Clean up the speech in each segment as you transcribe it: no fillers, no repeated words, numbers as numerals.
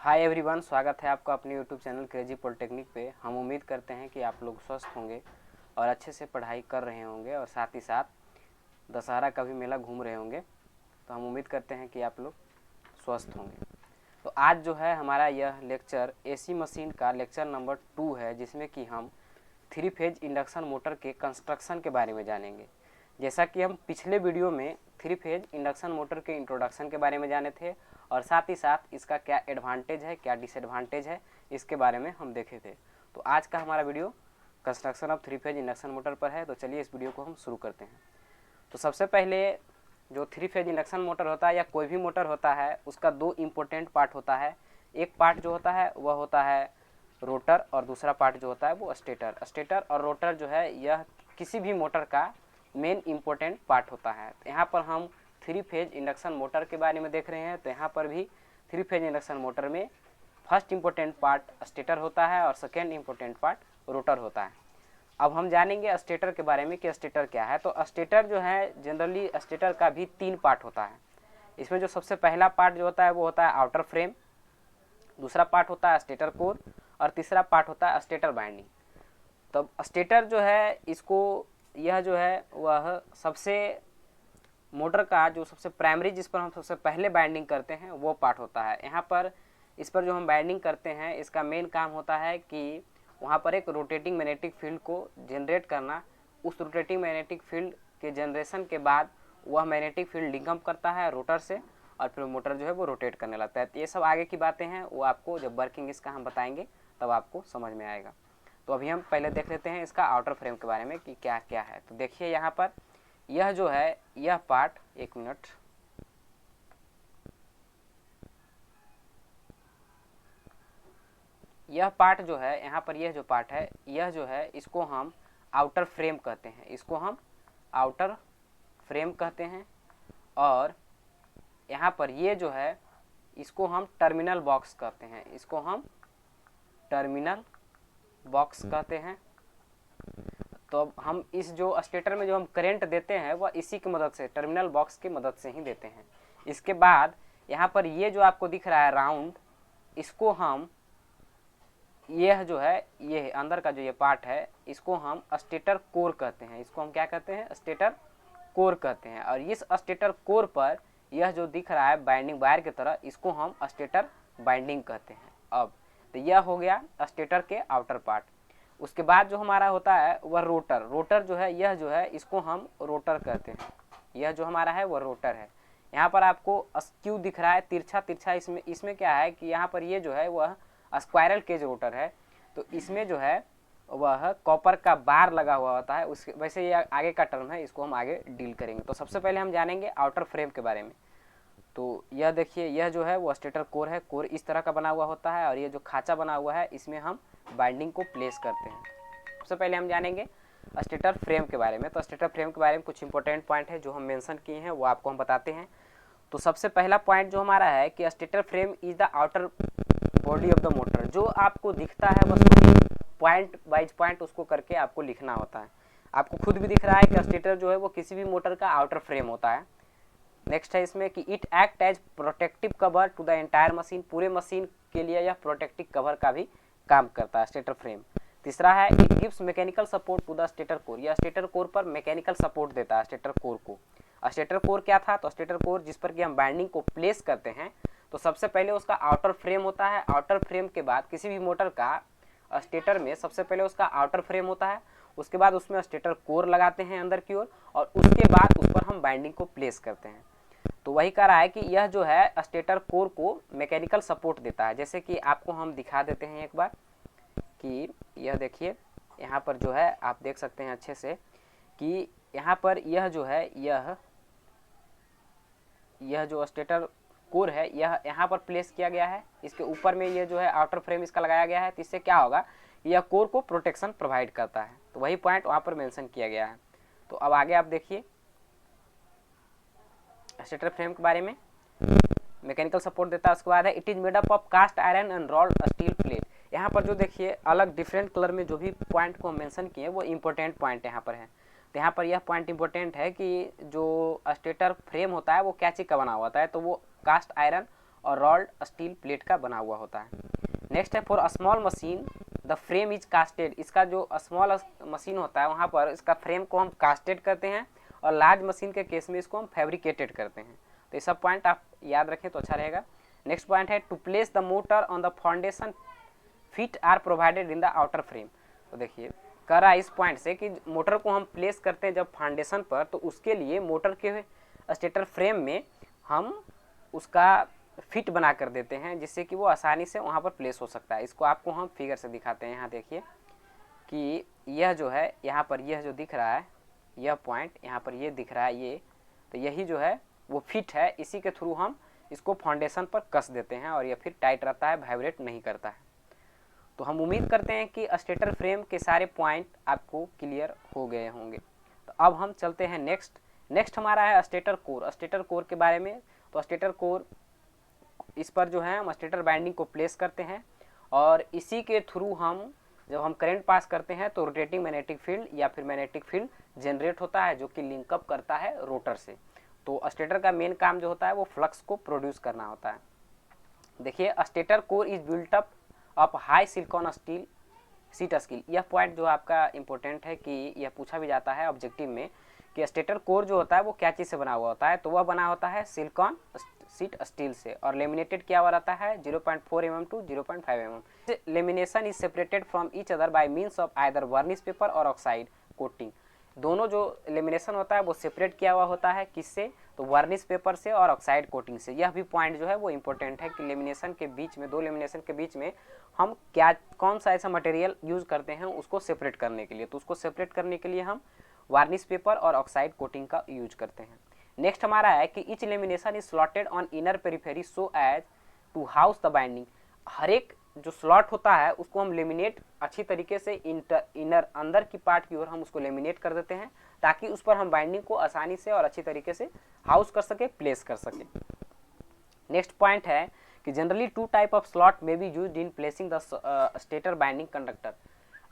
Hi everyone, स्वागत है आपका अपने यूट्यूब चैनल क्रेजी पॉलिटेक्निक पे। हम उम्मीद करते हैं कि आप लोग स्वस्थ होंगे और अच्छे से पढ़ाई कर रहे होंगे और साथ ही साथ दशहरा का भी मेला घूम रहे होंगे। तो हम उम्मीद करते हैं कि आप लोग स्वस्थ होंगे। तो आज जो है हमारा यह लेक्चर एसी मशीन का लेक्चर नंबर 2 है, जिसमें कि हम 3 फेज इंडक्शन मोटर के कंस्ट्रक्शन के बारे में जानेंगे। जैसा कि हम पिछले वीडियो में 3 फेज इंडक्शन मोटर के इंट्रोडक्शन के बारे में जाने थे और साथ ही साथ इसका क्या एडवांटेज है, क्या डिसएडवांटेज है, इसके बारे में हम देखे थे। तो आज का हमारा video construction of 3 phase induction motor पर है। तो चलिए इस वीडियो को हम शुरू करते हैं। तो सबसे पहले जो 3 फेज इंडक्शन मोटर होता है या कोई भी मोटर होता है, उसका 2 इम्पोर्टेंट पार्ट होता है। एक पार्ट जो होता है वह होता है रोटर और दूसरा पार्ट जो होता है वो स्टेटर। स्टेटर और रोटर जो है यह किसी भी मोटर का मेन इम्पोर्टेंट पार्ट होता है। तो यहाँ पर हम 3 फेज इंडक्शन मोटर के बारे में देख रहे हैं। तो यहाँ पर भी 3 फेज इंडक्शन मोटर में फर्स्ट इम्पोर्टेंट पार्ट स्टेटर होता है और सेकेंड इम्पोर्टेंट पार्ट रोटर होता है। अब हम जानेंगे स्टेटर के बारे में कि स्टेटर क्या है। तो स्टेटर जो है जनरली स्टेटर का भी 3 पार्ट होता है। इसमें जो सबसे पहला पार्ट जो होता है वो होता है आउटर फ्रेम, दूसरा पार्ट होता है स्टेटर कोर और तीसरा पार्ट होता है स्टेटर बाइंडिंग। तो स्टेटर जो है इसको यह जो है वह सबसे मोटर का जो सबसे प्राइमरी जिस पर हम सबसे पहले बाइंडिंग करते हैं वो पार्ट होता है। यहाँ पर इस पर जो हम बाइंडिंग करते हैं इसका मेन काम होता है कि वहाँ पर एक रोटेटिंग मैग्नेटिक फील्ड को जनरेट करना। उस रोटेटिंग मैग्नेटिक फील्ड के जनरेशन के बाद वह मैग्नेटिक फील्ड लिंक अप करता है रोटर से और फिर मोटर जो है वो रोटेट करने लगता है। तो ये सब आगे की बातें हैं, वो आपको जब वर्किंग इसका हम बताएंगे तब आपको समझ में आएगा। तो अभी हम पहले देख लेते हैं इसका आउटर फ्रेम के बारे में कि क्या क्या है। तो देखिए यहाँ पर यह जो है यह पार्ट, एक मिनट, यह पार्ट जो है यहाँ पर यह जो पार्ट है यह जो है इसको हम आउटर फ्रेम कहते हैं। इसको हम आउटर फ्रेम कहते हैं। और यहाँ पर ये जो है इसको हम टर्मिनल बॉक्स कहते हैं। इसको हम टर्मिनल बॉक्स कहते हैं। तो अब हम इस जो स्टेटर में जो हम करंट देते हैं वह इसी की मदद से, टर्मिनल बॉक्स की मदद से ही देते हैं। इसके बाद यहाँ पर ये जो आपको दिख रहा है राउंड, इसको हम, यह जो है ये अंदर का जो ये पार्ट है इसको हम स्टेटर कोर कहते हैं। इसको हम क्या कहते हैं? स्टेटर कोर कहते हैं। और इस स्टेटर कोर पर यह जो दिख रहा है बाइंडिंग वायर की तरह, इसको हम स्टेटर बाइंडिंग कहते हैं। अब तो यह हो गया स्टेटर के आउटर पार्ट। उसके बाद जो हमारा होता है वह रोटर। रोटर जो है यह जो है इसको हम रोटर कहते हैं। यह जो हमारा है वह रोटर है। यहाँ पर आपको स्क्यू दिख रहा है, तिरछा तिरछा। इसमें क्या है कि यहाँ पर ये जो है वह स्क्वायरल केज रोटर है। तो इसमें जो है वह कॉपर का बार लगा हुआ होता है। उसके वैसे ये आगे का टर्म है, इसको हम आगे डील करेंगे। तो सबसे पहले हम जानेंगे आउटर फ्रेम के बारे में। तो यह देखिए यह जो है वो स्टेटर कोर है। कोर इस तरह का बना हुआ होता है और ये जो खांचा बना हुआ है इसमें हम बाइंडिंग को प्लेस करते हैं। सबसे पहले हम जानेंगे स्टेटर फ्रेम के बारे में। तो स्टेटर फ्रेम के बारे में कुछ इंपॉर्टेंट पॉइंट है जो हम मेंशन किए हैं, वो आपको हम बताते हैं। तो सबसे पहला पॉइंट जो हमारा है कि stator frame is the outer body of the motor. जो आपको दिखता है बस वही पॉइंट वाइज पॉइंट उसको करके आपको लिखना होता है। आपको खुद भी दिख रहा है कि स्टेटर जो है वो किसी भी मोटर का आउटर फ्रेम होता है। नेक्स्ट है इसमें कि it act as protective cover to the entire machine. पूरे मशीन के लिए यह प्रोटेक्टिव कवर का भी काम करता है स्टेटर फ्रेम। तीसरा है it gives mechanical support to the stator core. यह स्टेटर कोर पर मैकेनिकल सपोर्ट देता है स्टेटर कोर को। स्टेटर कोर क्या था? तो स्टेटर कोर जिस पर कि हम बाइंडिंग को प्लेस करते हैं, तो सबसे पहले उसका आउटर फ्रेम होता है। आउटर फ्रेम के बाद किसी भी मोटर का स्टेटर में सबसे पहले उसका आउटर फ्रेम होता है, उसके बाद उसमें स्टेटर कोर लगाते हैं अंदर की ओर और उसके बाद उस पर हम बाइंडिंग को प्लेस करते हैं। तो वही कह रहा है कि यह जो है स्टेटर कोर को मैकेनिकल सपोर्ट देता है। जैसे कि आपको हम दिखा देते हैं एक बार कि यह देखिए यहाँ पर जो है आप देख सकते हैं अच्छे से कि यहाँ पर यह जो है यह जो स्टेटर कोर है यह यहाँ पर प्लेस किया गया है। इसके ऊपर में ये जो है आउटर फ्रेम इसका लगाया गया है। तो इससे क्या होगा, यह कोर को प्रोटेक्शन प्रोवाइड करता है। तो वही पॉइंट वहाँ पर मेंशन किया गया है। तो अब आगे आप देखिए स्टेटर फ्रेम के बारे में, मैकेनिकल सपोर्ट देता है। उसके बाद है it is made up of cast iron and rod steel plate. यहाँ पर जो देखिए अलग डिफरेंट कलर में जो भी पॉइंट को मेंशन किए वो इंपॉर्टेंट पॉइंट यहाँ पर है। तो यहाँ पर यह पॉइंट इंपॉर्टेंट है कि जो स्टेटर फ्रेम होता है वो क्या चीज़ का बना हुआ होता है, तो वो कास्ट आयरन और रॉल्ड स्टील प्लेट का बना हुआ होता है। नेक्स्ट है for a small machine the frame is casted. इसका जो स्मॉल मशीन होता है वहाँ पर इसका फ्रेम को हम कास्टेड करते हैं और लार्ज मशीन के केस में इसको हम फैब्रिकेटेड करते हैं। तो ये सब पॉइंट आप याद रखें तो अच्छा रहेगा। नेक्स्ट पॉइंट है to place the motor on the foundation feet are provided in the outer frame. तो देखिए कह रहा है इस पॉइंट से कि मोटर को हम प्लेस करते हैं जब फाउंडेशन पर, तो उसके लिए मोटर के स्टेटर फ्रेम में हम उसका फिट बना कर देते हैं जिससे कि वो आसानी से वहाँ पर प्लेस हो सकता है। इसको आपको हम फिगर से दिखाते हैं। यहाँ देखिए कि यह जो है यहाँ पर यह जो दिख रहा है यह पॉइंट यहाँ पर ये दिख रहा है ये, तो यही जो है वो फिट है, इसी के थ्रू हम इसको फाउंडेशन पर कस देते हैं और यह फिर टाइट रहता है, वाइब्रेट नहीं करता है। तो हम उम्मीद करते हैं कि स्टेटर फ्रेम के सारे पॉइंट आपको क्लियर हो गए होंगे। तो अब हम चलते हैं नेक्स्ट हमारा है स्टेटर कोर। स्टेटर कोर के बारे में, तो स्टेटर कोर इस पर जो है हम स्टेटर बाइंडिंग को प्लेस करते हैं और इसी के थ्रू हम जब हम करंट पास करते हैं तो रोटेटिंग मैग्नेटिक फील्ड या फिर मैग्नेटिक फील्ड जनरेट होता है जो कि लिंकअप करता है रोटर से। तो स्टेटर का मेन काम जो होता है वो फ्लक्स को प्रोड्यूस करना होता है। देखिए stator core is built up high silicon steel seat skill. यह पॉइंट जो आपका इंपॉर्टेंट है कि यह पूछा भी जाता है ऑब्जेक्टिव में कि स्टेटर कोर जो होता है वो क्या चीज़ से बना हुआ होता है। तो वह बना होता है सिलिकॉन सीट स्टील से और लेमिनेटेड क्या हुआ रहता है 0.4 mm to 0.5 mm। Lamination is separated from each other by means of either varnish paper और ऑक्साइड कोटिंग। दोनों जो लेमिनेशन होता है वो सेपरेट किया हुआ होता है किससे, तो वर्निश पेपर से और ऑक्साइड कोटिंग से। यह भी पॉइंट जो है वो इंपॉर्टेंट है कि लेमिनेशन के बीच में, दो लेमिनेशन के बीच में हम क्या कौन सा ऐसा मटेरियल यूज करते हैं उसको सेपरेट करने के लिए। तो उसको सेपरेट करने के लिए हम वार्निश पेपर और ऑक्साइड कोटिंग का यूज करते हैं। नेक्स्ट हमारा है कि each lamination is slotted on inner periphery so as to house the binding. हर एक जो स्लॉट होता है उसको हम लेमिनेट अच्छी तरीके से इनर अंदर की पार्ट की ओर हम उसको लेमिनेट कर देते हैं ताकि उस पर हम बाइंडिंग को आसानी से और अच्छी तरीके से हाउस कर सके, प्लेस कर सके। नेक्स्ट पॉइंट है कि generally two type of slot में be used in placing the stator binding conductor.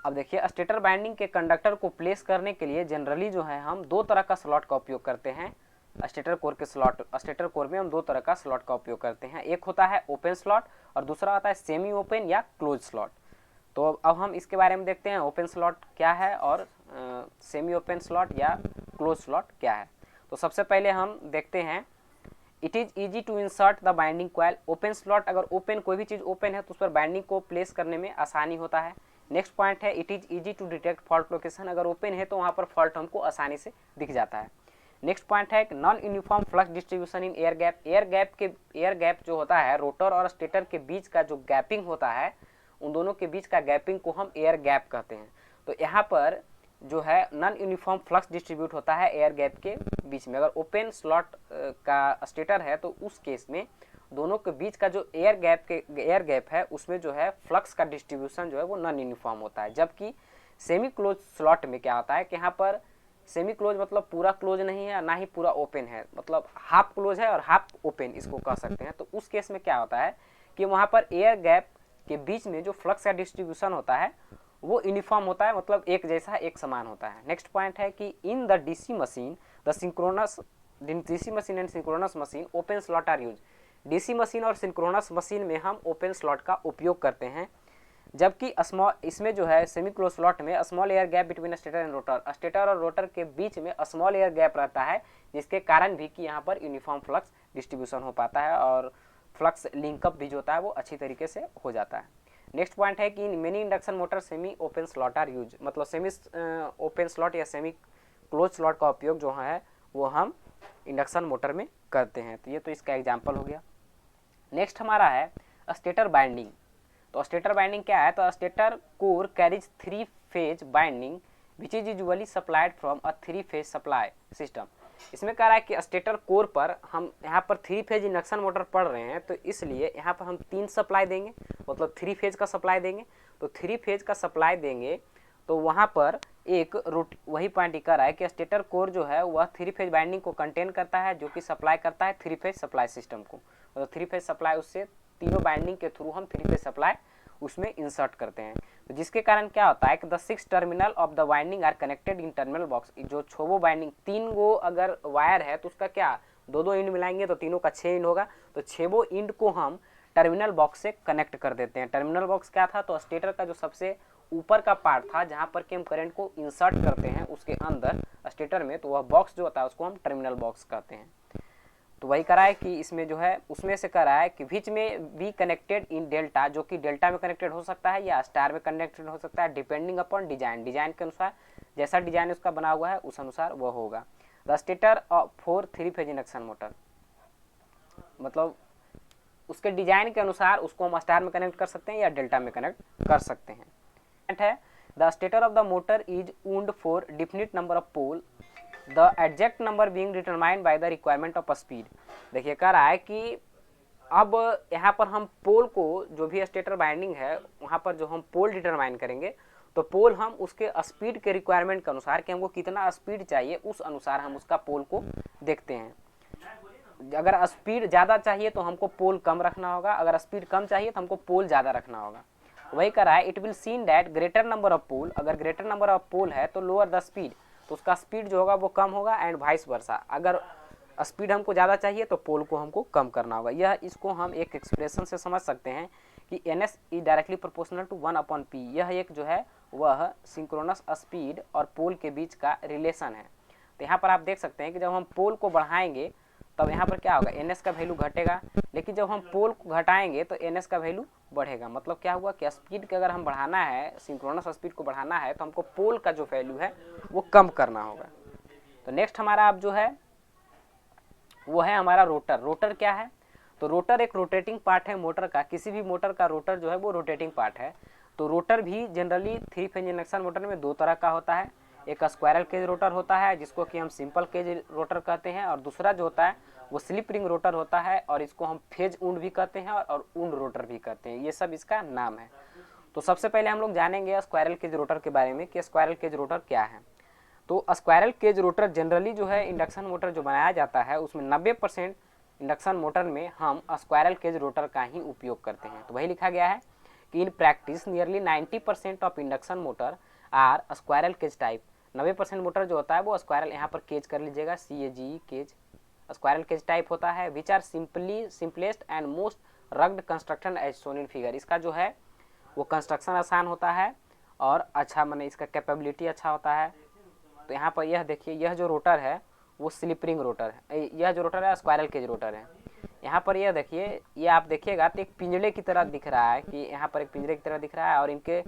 अब देखिए स्टेटर बाइंडिंग के कंडक्टर को प्लेस करने के लिए जनरली जो है हम दो तरह का स्लॉट का उपयोग करते हैं। स्टेटर कोर के स्टेटर कोर में हम दो तरह का स्लॉट का उपयोग करते हैं। एक होता है ओपन स्लॉट और दूसरा होता है सेमी ओपन या क्लोज स्लॉट। तो अब हम इसके बारे में देखते हैं ओपन स्लॉट क्या है और सेमी ओपन स्लॉट या क्लोज स्लॉट क्या है। तो सबसे पहले हम देखते हैं it is easy to insert the binding coil. Open slot, अगर ओपन कोई भी चीज़ ओपन है तो उस पर बाइंडिंग को प्लेस करने में आसानी होता है। नेक्स्ट पॉइंट है it is easy to detect fault location. अगर ओपन है तो वहाँ पर फॉल्ट हमको आसानी से दिख जाता है। नेक्स्ट पॉइंट है non uniform flux distribution in air gap. Air gap जो होता है रोटर और स्टेटर के बीच का जो गैपिंग होता है, उन दोनों के बीच का गैपिंग को हम एयर गैप कहते हैं। तो यहाँ पर जो है नॉन यूनिफॉर्म फ्लक्स डिस्ट्रीब्यूट होता है एयर गैप के बीच में। अगर ओपन स्लॉट का स्टेटर है तो उस केस में दोनों के बीच का जो एयर गैप है उसमें जो है फ्लक्स का डिस्ट्रीब्यूशन जो है वो नॉन यूनिफॉर्म होता है। जबकि सेमी क्लोज स्लॉट में क्या होता है कि यहाँ पर सेमी क्लोज मतलब पूरा क्लोज नहीं है ना ही पूरा ओपन है, मतलब हाफ क्लोज है और हाफ ओपन इसको कह सकते हैं। तो उस केस में क्या होता है कि वहाँ पर एयर गैप के बीच में जो फ्लक्स का डिस्ट्रीब्यूशन होता है वो यूनिफॉर्म होता है, मतलब एक जैसा एक समान होता है। नेक्स्ट पॉइंट है कि in the DC machine and synchronous machine open slot are use. DC machine और सिंक्रोनस मशीन में हम ओपन स्लॉट का उपयोग करते हैं, जबकि इसमें जो है सेमी क्लोज स्लॉट में small air gap between stator and rotor. Stator और रोटर के बीच में स्मॉल एयर गैप रहता है जिसके कारण भी कि यहाँ पर यूनिफॉर्म फ्लक्स डिस्ट्रीब्यूशन हो पाता है और फ्लक्स लिंकअप भी जो होता है वो अच्छी तरीके से हो जाता है। नेक्स्ट पॉइंट है कि many induction motor semi open slot are use, मतलब सेमी ओपन स्लॉट या सेमी क्लोज स्लॉट का उपयोग जो है वो हम इंडक्शन मोटर में करते हैं। तो ये तो इसका एग्जाम्पल हो गया। नेक्स्ट हमारा है स्टेटर बाइंडिंग। तो स्टेटर बाइंडिंग क्या है, तो stator core carries 3 phase binding which is usually supplied from a 3 phase supply system. इसमें कह रहा है कि स्टेटर कोर पर हम यहाँ पर 3 फेज इंडक्शन मोटर पढ़ रहे हैं, तो इसलिए यहाँ पर हम 3 सप्लाई देंगे, मतलब 3 फेज का सप्लाई देंगे। तो 3 फेज का सप्लाई देंगे तो वहाँ पर एक वही पॉइंट कर रहा है कि स्टेटर कोर जो है वह 3 फेज बाइंडिंग को कंटेन करता है जो कि सप्लाई करता है 3 फेज सप्लाई सिस्टम को। मतलब 3 फेज सप्लाई उससे तीनों बाइंडिंग के थ्रू हम 3 फेज सप्लाई उसमें इंसर्ट करते हैं। तो जिसके कारण क्या होता है कि the 6 terminal of the winding are connected in terminal box. जो 6 बाइंडिंग 3 गो अगर वायर है तो उसका क्या दो दो इंड मिलाएंगे तो तीनों का 6 इंड होगा। तो 6 इंड को हम टर्मिनल बॉक्स से कनेक्ट कर देते हैं। टर्मिनल बॉक्स क्या था, तो स्टेटर का जो सबसे ऊपर का पार्ट था जहां पर कि हम करंट को इंसर्ट करते हैं उसके अंदर स्टेटर में, तो वह बॉक्स जो होता है उसको हम टर्मिनल बॉक्स कहते हैं। तो वही करा है कि इसमें जो है उसमें से करा है कि विच में बी कनेक्टेड इन डेल्टा, जो कि डेल्टा में कनेक्टेड हो सकता है या स्टार में कनेक्टेड हो सकता है, डिपेंडिंग अपॉन डिजाइन, डिजाइन के अनुसार जैसा डिजाइन उसका बना हुआ है उस अनुसार वह होगा। The stator for 3 phase induction motor, मतलब उसके डिजाइन के अनुसार उसको हम स्टार में कनेक्ट कर सकते हैं या डेल्टा में कनेक्ट कर सकते हैं। है the stator of the motor is wound for definite number of pole, the exact number being determined by the requirement of speed. देखिए कह रहा है कि अब यहाँ पर हम पोल को, जो भी स्टेटर बाइंडिंग है वहाँ पर जो हम पोल डिटरमाइन करेंगे, तो पोल हम उसके स्पीड के रिक्वायरमेंट के अनुसार कि हमको कितना स्पीड चाहिए उस अनुसार हम उसका पोल को देखते हैं। अगर स्पीड ज़्यादा चाहिए तो हमको पोल कम रखना होगा, अगर स्पीड कम चाहिए तो हमको पोल ज़्यादा रखना होगा। वही कर रहा है it will seen that greater number of pole, अगर ग्रेटर नंबर ऑफ पोल है तो लोअर द स्पीड, तो उसका स्पीड जो होगा वो कम होगा, एंड वाइस वर्सा, अगर स्पीड हमको ज़्यादा चाहिए तो पोल को हमको कम करना होगा। यह इसको हम एक एक्सप्रेशन से समझ सकते हैं कि NS is directly proportional to 1/P। यह एक जो है वह सिंक्रोनस स्पीड और पोल के बीच का रिलेशन है। तो यहाँ पर आप देख सकते हैं कि जब हम पोल को बढ़ाएंगे तब यहाँ पर क्या होगा, NS का वैल्यू घटेगा, लेकिन जब हम पोल को घटाएंगे तो NS का वैल्यू बढ़ेगा। मतलब क्या हुआ कि स्पीड के अगर हम बढ़ाना है, सिंक्रोनस स्पीड को बढ़ाना है, तो हमको पोल का जो वैल्यू है वो कम करना होगा। तो नेक्स्ट हमारा अब जो है वो है हमारा रोटर। रोटर क्या है, तो रोटर एक रोटेटिंग पार्ट है मोटर का, किसी भी मोटर का रोटर जो है वो रोटेटिंग पार्ट है। तो रोटर भी जनरली 3 फेज इंडक्शन मोटर में दो तरह का होता है, एक स्क्वायरल केज रोटर होता है जिसको कि हम सिंपल केज रोटर कहते हैं, और दूसरा जो होता है वो स्लिप रिंग रोटर होता है, और इसको हम फेज उंड भी कहते हैं और उंड रोटर भी कहते हैं, ये सब इसका नाम है। तो सबसे पहले हम लोग जानेंगे स्क्वायरल केज रोटर के बारे में कि स्क्वायरल केज रोटर क्या है। तो स्क्वायरल केज रोटर जनरली जो है इंडक्शन मोटर जो बनाया जाता है उसमें 90% इंडक्शन मोटर में हम स्क्वायरल केज रोटर का ही उपयोग करते हैं। तो वही लिखा गया है कि in practice nearly 90% of induction motor are squirrel cage type. 90% motor जो होता है वो स्क्वायरल, यहाँ पर केज कर लीजिएगा, CAGE cage, squirrel cage type होता है, which are simplest and most rugged construction as shown in figure. इसका जो है वो कंस्ट्रक्शन आसान होता है और अच्छा, माने इसका कैपेबिलिटी अच्छा होता है। तो यहाँ पर यह देखिए, यह जो रोटर है वो स्लिप रिंग रोटर है, यह जो रोटर है स्क्वायरल केज रोटर है। यहाँ पर यह देखिए, ये आप देखिएगा तो एक पिंजरे की तरह दिख रहा है, कि यहाँ पर एक पिंजरे की तरह दिख रहा है, और इनके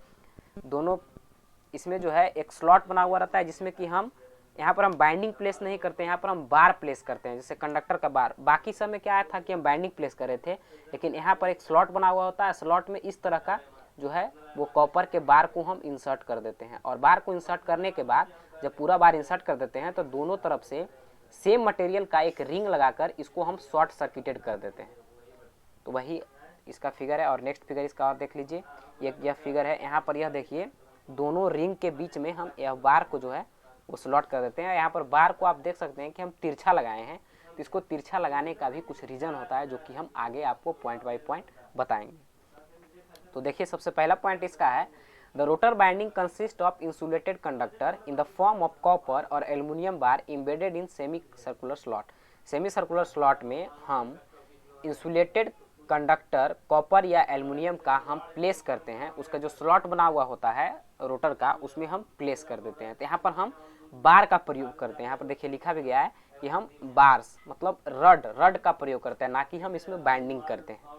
दोनों इसमें जो है एक स्लॉट बना हुआ रहता है जिसमें कि हम यहाँ पर हम बाइंडिंग प्लेस नहीं करते, यहाँ पर हम बार प्लेस करते हैं, जैसे कंडक्टर का बार। बाकी सब में क्या था कि हम बाइंडिंग प्लेस कर रहे थे, लेकिन यहाँ पर एक स्लॉट बना हुआ होता है, स्लॉट में इस तरह का जो है वो कॉपर के बार को हम इंसर्ट कर देते हैं, और बार को इंसर्ट करने के बाद जब पूरा बार इंसर्ट कर देते हैं तो दोनों तरफ से सेम मटेरियल का एक रिंग लगाकर इसको हम शॉर्ट सर्किटेड कर देते हैं। तो वही इसका फिगर है। और नेक्स्ट फिगर इसका और देख लीजिए, यह फिगर है, यहाँ पर यह देखिए दोनों रिंग के बीच में हम यह बार को जो है वो स्लॉट कर देते हैं। यहाँ पर बार को आप देख सकते हैं कि हम तिरछा लगाए हैं, तो इसको तिरछा लगाने का भी कुछ रीज़न होता है जो कि हम आगे आपको पॉइंट बाय पॉइंट बताएंगे। तो देखिए सबसे पहला पॉइंट इसका है, the rotor binding consist of insulated conductor in the form of copper और aluminium bar embedded in semi circular slot. Semi circular slot में हम इंसुलेटेड कंडक्टर कॉपर या एल्युमिनियम का हम प्लेस करते हैं, उसका जो स्लॉट बना हुआ होता है रोटर का उसमें हम प्लेस कर देते हैं। तो यहाँ पर हम बार का प्रयोग करते हैं, यहाँ पर देखिए लिखा भी गया है कि हम बार्स मतलब रड का प्रयोग करते हैं, ना कि हम इसमें बाइंडिंग करते हैं।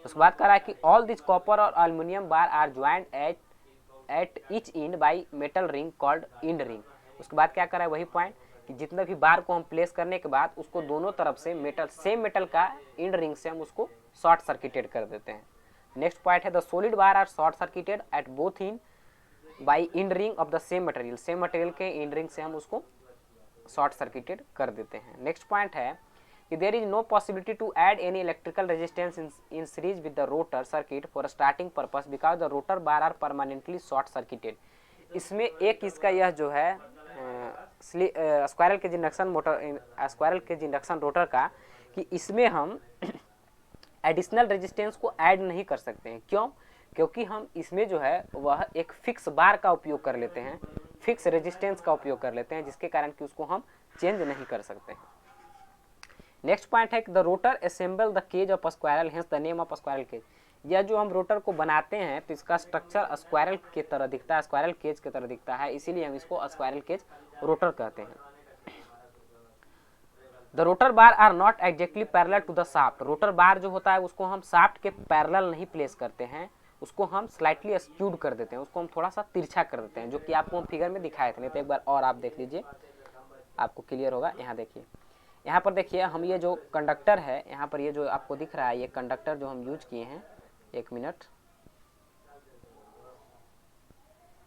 उसके बाद कह रहा है कि ऑल दिस कॉपर और aluminium bar are joint at each end by metal ring called end ring. उसके बाद क्या कर रहा है वही पॉइंट कि जितने भी बार को हम प्लेस करने के बाद उसको दोनों तरफ से सेम मेटल का इंड रिंग से हम उसको शॉर्ट सर्किटेड कर देते हैं। नेक्स्ट पॉइंट है the solid bar are short circuited at both end by end ring of the same material. Same material के इंड रिंग से हम उसको शॉर्ट सर्किटेड कर देते हैं। नेक्स्ट पॉइंट है कि there is no possibility to add any electrical resistance in series with the rotor circuit for starting purpose because the rotor bar are permanently short circuited. इसमें एक इसका यह जो है squirrel cage induction motor, squirrel cage induction rotor का, कि इसमें हम एडिशनल रेजिस्टेंस को ऐड नहीं कर सकते हैं। क्यों? क्योंकि हम इसमें जो है वह एक फिक्स बार का उपयोग कर लेते हैं, फिक्स रेजिस्टेंस का उपयोग कर लेते हैं, जिसके कारण कि उसको हम चेंज नहीं कर सकते हैं। नेक्स्ट पॉइंट है कि the rotor assemble the cage of squirrel, hence the name of squirrel cage. यह जो हम रोटर को बनाते हैं तो इसका स्ट्रक्चर स्क्वायरल की तरह दिखता है, स्क्वायरल केज की तरह दिखता है, इसीलिए हम इसको स्क्वायरल केज रोटर कहते हैं। The rotor bar are not exactly parallel to the shaft. Rotor bar जो होता है उसको हम शाफ्ट के पैरेलल नहीं प्लेस करते हैं, उसको हम स्लाइटली स्क्यूड कर देते हैं, उसको हम थोड़ा सा तिरछा कर देते हैं, जो कि आपको हम फिगर में दिखाए थे। नहीं तो एक बार और आप देख लीजिए, आपको क्लियर होगा। यहाँ देखिए, यहाँ पर देखिए, हम ये जो कंडक्टर है, यहाँ पर ये जो आपको दिख रहा है, ये कंडक्टर जो हम यूज किए हैं, एक मिनट,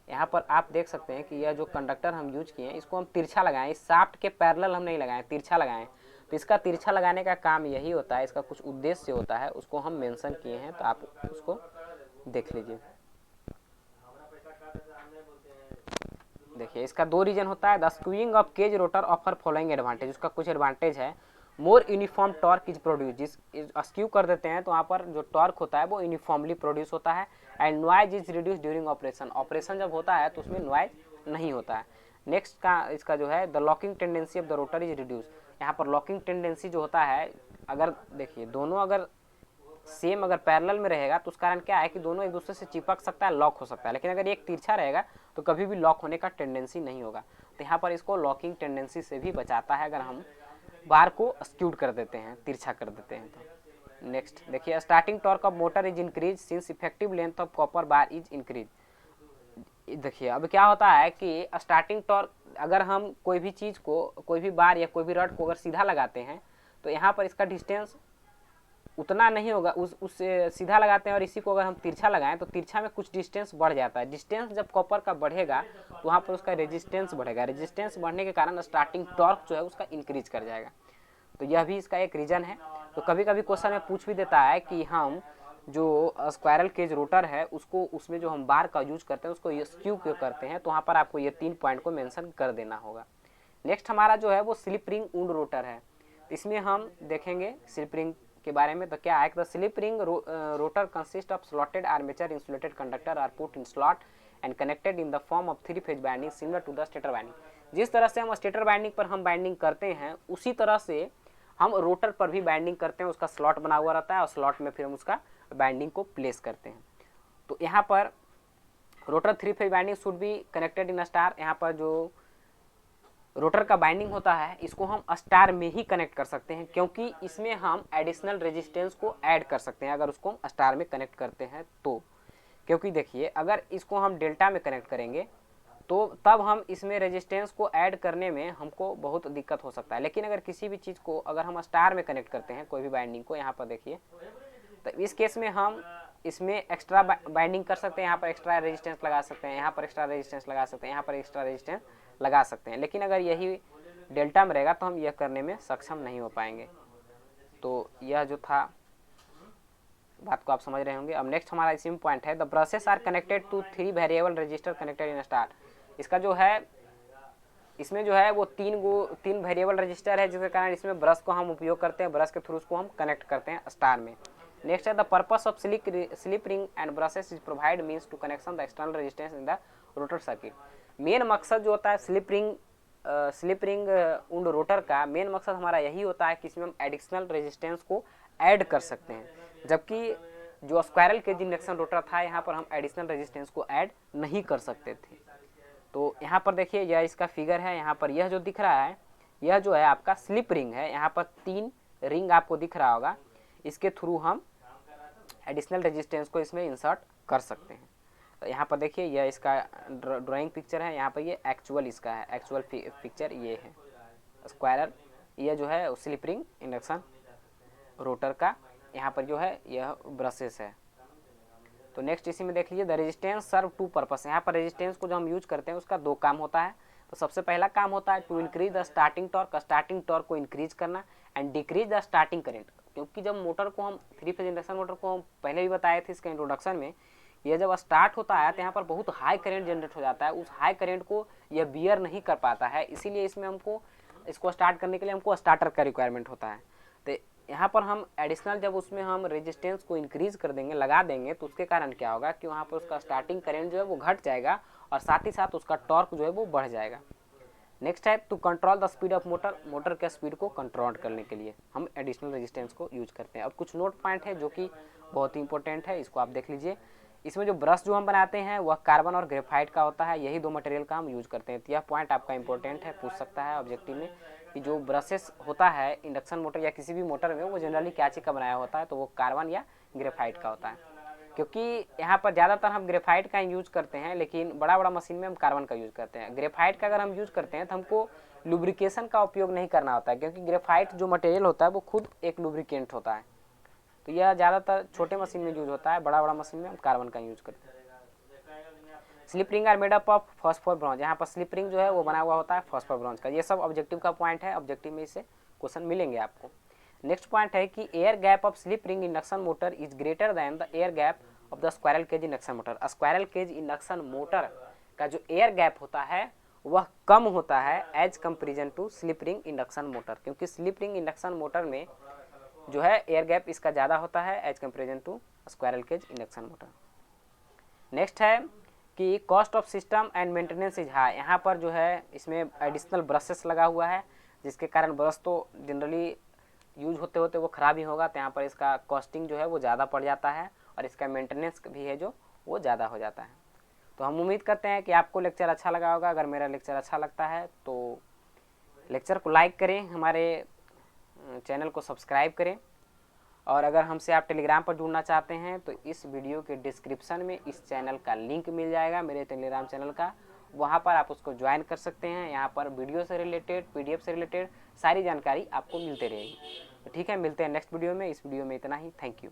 यहाँ पर आप देख सकते हैं कि यह जो कंडक्टर हम यूज किए हैं इसको हम तिरछा लगाएं, इस शाफ्ट के पैरेलल हम नहीं लगाएं, तिरछा लगाएं। तो इसका तिरछा लगाने का काम यही होता है, इसका कुछ उद्देश्य होता है, उसको हम मेंशन किए हैं, तो आप उसको देख लीजिए। देखिए, इसका दो रीजन होता है। The skewing of cage rotor offer following advantage, उसका कुछ एडवांटेज है। More uniform torque is produce, जिस स्क्यू कर देते हैं तो वहाँ पर जो टॉर्क होता है वो यूनिफॉर्मली प्रोड्यूस होता है। And noise is reduce during operation, operation जब होता है तो उसमें नॉइज नहीं होता है। नेक्स्ट का इसका जो है the locking tendency of the rotor is reduce, यहाँ पर लॉकिंग टेंडेंसी जो होता है, अगर देखिए दोनों अगर सेम अगर पैरेलल में रहेगा तो उस कारण क्या है कि दोनों एक दूसरे से चिपक सकता है, लॉक हो सकता है। लेकिन अगर एक तिरछा रहेगा तो कभी भी लॉक होने का टेंडेंसी नहीं होगा। तो यहाँ पर इसको लॉकिंग टेंडेंसी से भी बचाता है अगर हम बार को स्क्यूड कर देते हैं, तिरछा कर देते हैं तो। नेक्स्ट देखिए, starting torque of motor is increase since effective length of copper bar is increase. देखिए अब क्या होता है कि स्टार्टिंग टॉर्क, अगर हम कोई भी चीज़ को, कोई भी बार या कोई भी रड को अगर सीधा लगाते हैं तो यहाँ पर इसका डिस्टेंस उतना नहीं होगा, उससे सीधा लगाते हैं और इसी को अगर हम तिरछा लगाएं तो तिरछा में कुछ डिस्टेंस बढ़ जाता है। डिस्टेंस जब कॉपर का बढ़ेगा तो वहाँ पर उसका रेजिस्टेंस बढ़ेगा, रेजिस्टेंस बढ़ने के कारण स्टार्टिंग टॉर्क जो है उसका इंक्रीज कर जाएगा। तो यह भी इसका एक रीज़न है। तो कभी कभी क्वेश्चन में पूछ भी देता है कि हम जो स्क्वायरल केज रोटर है उसको, उसमें जो हम बार का यूज करते हैं उसको ये स्क्यू क्यों करते हैं, तो वहाँ पर आपको ये 3 पॉइंट को मेंशन कर देना होगा। नेक्स्ट हमारा जो है वो स्लिप रिंग वुंड रोटर है। इसमें हम देखेंगे स्लिप रिंग के बारे में। तो क्या है, the slip ring rotor consist of slotted armature insulated conductor are put in slot and connected in the form of 3 phase binding similar to the stator binding. जिस तरह से हम स्टेटर बाइंडिंग पर हम बाइंडिंग करते हैं उसी तरह से हम रोटर पर भी बाइंडिंग करते हैं, उसका स्लॉट बना हुआ रहता है और स्लॉट में फिर हम उसका बाइंडिंग को प्लेस करते हैं। तो यहाँ पर rotor 3 phase binding should be connected in star. यहाँ पर जो रोटर का बाइंडिंग होता है इसको हम स्टार में ही कनेक्ट कर सकते हैं, क्योंकि इसमें हम एडिशनल रेजिस्टेंस को ऐड कर सकते हैं अगर उसको हम स्टार में कनेक्ट करते हैं तो। क्योंकि देखिए अगर इसको हम डेल्टा में कनेक्ट करेंगे तो तब हम इसमें रेजिस्टेंस को ऐड करने में हमको बहुत दिक्कत हो सकता है। लेकिन अगर किसी भी चीज़ को अगर हम स्टार में कनेक्ट करते हैं, कोई भी बाइंडिंग को, यहाँ पर देखिए, तो इस केस में हम इसमें एक्स्ट्रा बाइंडिंग कर सकते हैं, यहाँ पर एक्स्ट्रा रेजिस्टेंस लगा सकते हैं, यहाँ पर एक्स्ट्रा रेजिस्टेंस लगा सकते हैं, यहाँ पर एक्स्ट्रा रेजिस्टेंस लगा सकते हैं। लेकिन अगर यही डेल्टा में रहेगा तो हम यह करने में सक्षम नहीं हो पाएंगे। तो यह जो था बात को आप समझ रहे होंगे। अब नेक्स्ट हमारा इसी में पॉइंट है, the brushes are connected to 3 variable resistor connected in star. इसका जो है, इसमें जो है वो 3 वेरिएबल रजिस्टर है, जिसके कारण इसमें ब्रश को हम उपयोग करते हैं, ब्रश के थ्रू उसको हम कनेक्ट करते हैं स्टार में। नेक्स्ट है, the purpose of slip ring and brushes is provide means to connection the external resistance in the rotor circuit. Main मकसद जो होता है स्लिप रिंग वुंड रोटर का मेन मकसद हमारा यही होता है कि इसमें हम एडिशनल रेजिस्टेंस को ऐड कर सकते हैं, जबकि जो स्क्वायरल केज इंडक्शन रोटर था यहाँ पर हम एडिशनल रेजिस्टेंस को ऐड नहीं कर सकते थे। तो यहाँ पर देखिए यह इसका फिगर है, यहाँ पर यह जो दिख रहा है यह जो है आपका स्लिप रिंग है। यहाँ पर 3 रिंग आपको दिख रहा होगा, इसके थ्रू हम एडिशनल रेजिस्टेंस को इसमें इंसर्ट कर सकते हैं। तो यहाँ पर देखिए यह इसका ड्राइंग पिक्चर है, यहाँ पर ये एक्चुअल इसका है, एक्चुअल पिक्चर ये है स्क्वायरल, ये जो है स्लिप रिंग इंडक्शन रोटर का। यहाँ पर जो है यह ब्रशेस है। तो नेक्स्ट इसी में देख लीजिए, द रेजिस्टेंस सर्व 2 पर्पस। यहाँ पर रेजिस्टेंस को जो हम यूज करते हैं उसका 2 काम होता है। तो सबसे पहला काम होता है to increase the starting torque, starting torque को इंक्रीज करना, and decrease the starting current. क्योंकि जब मोटर को हम 3 फेज इंडक्शन मोटर को हम पहले भी बताए थे इसके इंट्रोडक्शन में, यह जब स्टार्ट होता है तो यहाँ पर बहुत हाई करंट जनरेट हो जाता है, उस हाई करंट को यह बियर नहीं कर पाता है, इसीलिए इसमें हमको इसको स्टार्ट करने के लिए हमको स्टार्टर का रिक्वायरमेंट होता है। तो यहाँ पर हम एडिशनल जब उसमें हम रेजिस्टेंस को इंक्रीज कर देंगे, लगा देंगे, तो उसके कारण क्या होगा कि वहाँ पर उसका स्टार्टिंग करंट जो है वो घट जाएगा और साथ ही साथ उसका टॉर्क जो है वो बढ़ जाएगा। नेक्स्ट है to control the speed of motor, motor के स्पीड को कंट्रोल करने के लिए हम एडिशनल रेजिस्टेंस को यूज करते हैं। अब कुछ नोट पॉइंट है जो कि बहुत ही इंपॉर्टेंट है, इसको आप देख लीजिए। इसमें जो ब्रश जो हम बनाते हैं वह कार्बन और ग्रेफाइट का होता है, यही दो मटेरियल का हम यूज करते हैं। तो यह पॉइंट आपका इंपॉर्टेंट है, पूछ सकता है ऑब्जेक्टिव में कि जो ब्रशेस होता है इंडक्शन मोटर या किसी भी मोटर में वो जनरली क्या चीज़ का बनाया होता है, तो वो कार्बन या ग्रेफाइट का होता है। क्योंकि यहाँ पर ज़्यादातर हम ग्रेफाइट का यूज करते हैं, लेकिन बड़ा बड़ा मशीन में हम कार्बन का यूज करते हैं। ग्रेफाइट का अगर हम यूज करते हैं तो हमको लुब्रिकेशन का उपयोग नहीं करना होता है, क्योंकि ग्रेफाइट जो मटेरियल होता है वो खुद एक लुब्रिकेंट होता है। तो यह ज़्यादातर छोटे मशीन में यूज होता है, बड़ा बड़ा मशीन में हम कार्बन का यूज करते हैं। Slip ring are made up of phosphor bronze, यहाँ पर स्लिप रिंग जो है वो बना हुआ होता है फॉस्फोर ब्रॉन्ज का। ये सब ऑब्जेक्टिव का पॉइंट है, ऑब्जेक्टिव में इससे क्वेश्चन मिलेंगे आपको। नेक्स्ट पॉइंट है कि air gap of slip ring induction motor is greater than the air gap of the squirrel cage induction motor. Squirrel cage induction motor का जो एयर गैप होता है वह कम होता है as comparison to slip ring induction motor, क्योंकि slip ring induction motor में जो है एयर गैप इसका ज़्यादा होता है as comparison to squirrel cage induction motor. Next है कि cost of system and maintenance is high, यहाँ पर जो है इसमें एडिशनल ब्रशेस लगा हुआ है, जिसके कारण ब्रश तो जनरली यूज होते होते वो ख़राब ही होगा, तो यहाँ पर इसका कॉस्टिंग जो है वो ज़्यादा पड़ जाता है और इसका मेंटेनेंस भी है जो वो ज़्यादा हो जाता है। तो हम उम्मीद करते हैं कि आपको लेक्चर अच्छा लगा होगा। अगर मेरा लेक्चर अच्छा लगता है तो लेक्चर को लाइक करें, हमारे चैनल को सब्सक्राइब करें, और अगर हमसे आप टेलीग्राम पर जुड़ना चाहते हैं तो इस वीडियो के डिस्क्रिप्शन में इस चैनल का लिंक मिल जाएगा, मेरे टेलीग्राम चैनल का, वहाँ पर आप उसको ज्वाइन कर सकते हैं। यहाँ पर वीडियो से रिलेटेड, पीडीएफ से रिलेटेड सारी जानकारी आपको मिलते रहेगी। तो ठीक है, मिलते हैं नेक्स्ट वीडियो में। इस वीडियो में इतना ही, थैंक यू।